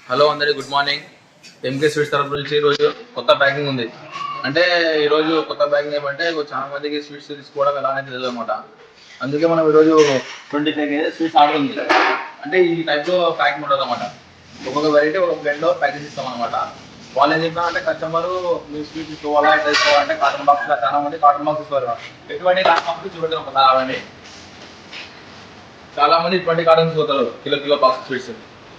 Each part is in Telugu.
హలో అందరి గుడ్ మార్నింగ్. ఎంకే స్వీట్స్ తరపు నుంచి ఈరోజు కొత్త ప్యాకింగ్ ఉంది. అంటే ఈరోజు కొత్త ప్యాకింగ్ ఏమంటే చాలా మందికి స్వీట్స్ తీసుకోవడం ఎలా అనేది తెలియదు అనమాట. అందుకే మనం ఈరోజు 25 కేజెస్ స్వీట్స్ ఆర్డర్ ఉంది. అంటే ఈ టైప్లో ప్యాకింగ్ ఉంటుంది అనమాట. ఒక్కొక్క వెరైటీ ఒక బ్లెండ్లో ప్యాకింగ్ ఇస్తాం అనమాట. వాళ్ళు ఏం చెప్పినా అంటే కస్టమర్ మీ స్వీట్ తీసుకోవాలా ఎట్లా తీసుకోవాలంటే కాటన్ బాక్స్, చాలా మంది కాటన్ బాక్స్ ఇస్తారు. ఎటువంటి కాటన్ బాక్స్ చూడడం కదా అవన్నీ చాలా మంది ఇటువంటి కాటన్ తీసుకోతారు, కిలో కిలో బాక్స్ స్వీట్స్.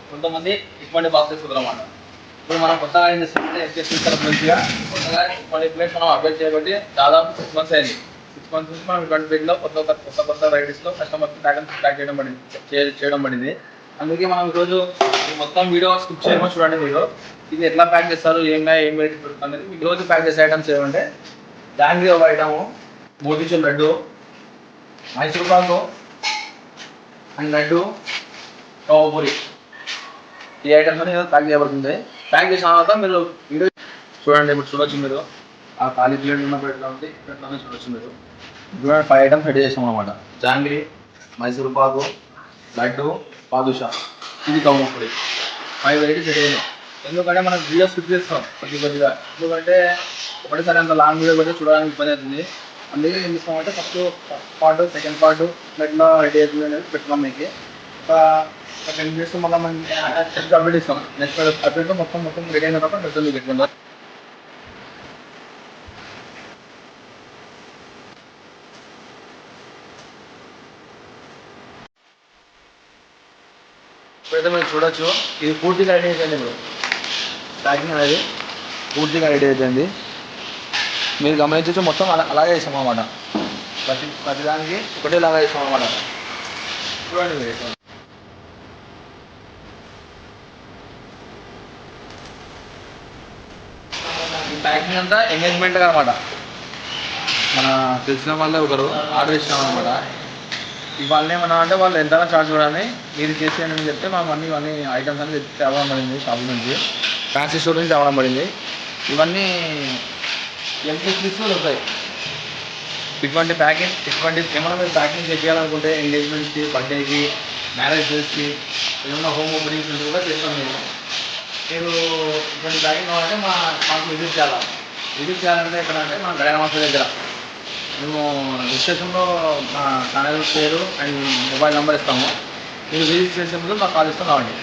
కొంతమంది ఇటువంటి బాక్స్ తీసుకుంటారు అన్నమాట. ఇప్పుడు మనం కొత్తగా ఏం చేస్తామంటే తీసుకుంటాం మంచిగా కొత్తగా 20 ప్లేట్స్ మనం అప్డేట్ చేయబట్టి దాదాపు 6 months అయింది. 6 months నుంచి మనం 20 ప్లేట్లో కొత్త వెరైటీస్లో కస్టమర్కి ప్యాక్ చేయడం పడింది. అందుకే మనం ఈరోజు మొత్తం వీడియో స్కిప్ చేయమని చూడండి. మీరు ఇది ఎట్లా ప్యాక్ చేస్తారు, ఏం వెరైటీ పెడుతుంది మీకు ఈరోజు ప్యాక్ చేసే ఐటమ్స్ ఏమంటే జాంగ్రీ ఒక item, motichoor laddu, Mysore pak and laddu, puri, ఈ ఐటమ్స్ అనేది ప్యాక్ చేయబడుతుంది. ప్యాక్ చేసిన తర్వాత మీరు వీడియో చూడండి. ఇప్పుడు చూడొచ్చు మీరు ఆ ఖాళీ ప్లేట్ ఉన్న ప్లేట్లో ఉంది, ప్లేట్లోనే చూడొచ్చు మీరు. చూడండి 5 ఐటమ్స్ రెడీ చేసాం అనమాట. జాంగ్రీ, మైసూర్ పాకు, లడ్డు, బాదుషా, ఇది కౌమపొడి, 5 వెరైటీస్ రెడీ అయినాయి. ఎందుకంటే మనం వీడియో స్కిప్ చేస్తాం కొద్దిగా, ఎందుకంటే ఒకటేసారి అంత లాంగ్ వీడియో పెడితే చూడడానికి ఇబ్బంది అవుతుంది. అందుకే ఏం చేస్తామంటే ఫస్ట్ పార్ట్, సెకండ్ పార్ట్ ఎట్లా రెడీ అవుతుంది అనేది పెట్టుకున్నాం. మీకు ఒక 10 minutes మళ్ళీ మనం అప్డేట్ ఇస్తాం. నెక్స్ట్ అప్డేట్లో మొత్తం రెడీ అయిన తర్వాత పెడుతుంది మీకు ఎట్లా. ఇప్పుడైతే మీరు చూడొచ్చు, ఇది పూర్తిగా రెడీ అయిపోయింది. ఇప్పుడు ప్యాకింగ్ అనేది పూర్తిగా రెడీ అయిపోయింది. మీరు గమనించవచ్చు మొత్తం అలాగే వేసాం అన్నమాట. ప్రతిదానికి ఒకటేలాగా వేసాం అన్నమాట. చూడండి మీరు ఈ ప్యాకింగ్ అంతా ఎంగేజ్మెంట్ అనమాట. మన తెలిసిన వాళ్ళే ఒకరు ఆర్డర్ ఇచ్చినాం అనమాట. ఇవాళ ఏమన్నా అంటే వాళ్ళు ఎంతైనా చార్జ్ చూడాలి, మీరు చేసేయని చెప్తే మాకు ఇవన్నీ ఐటమ్స్ అనేది తేవడం పడింది. షాప్ నుంచి, ఫ్యాన్సీ స్టోర్ నుంచి తేవడం పడింది. ఇవన్నీ ఎంపీ స్వీట్స్లో వస్తాయి. ఇటువంటి ఏమైనా మీరు ప్యాకింగ్ చేయాలనుకుంటే ఎంగేజ్మెంట్స్కి, బర్త్డేకి, మ్యారేజెస్కి, ఏమైనా హోమ్ ఓపెనింగ్స్ కూడా చేస్తాం. మీరు ఇటువంటి ప్యాకింగ్ కావాలంటే మాకు విజిట్ చేయాలంటే ఎక్కడ అంటే మా గడియార మాస్టర్ దగ్గర. మేము రిజిస్ట్రేషన్లో మా ఛానల్ పేరు అండ్ మొబైల్ నెంబర్ ఇస్తాము. మీరు విజిట్ చేసే ముందు మాకు కాల్ ఇస్తాం కావండి.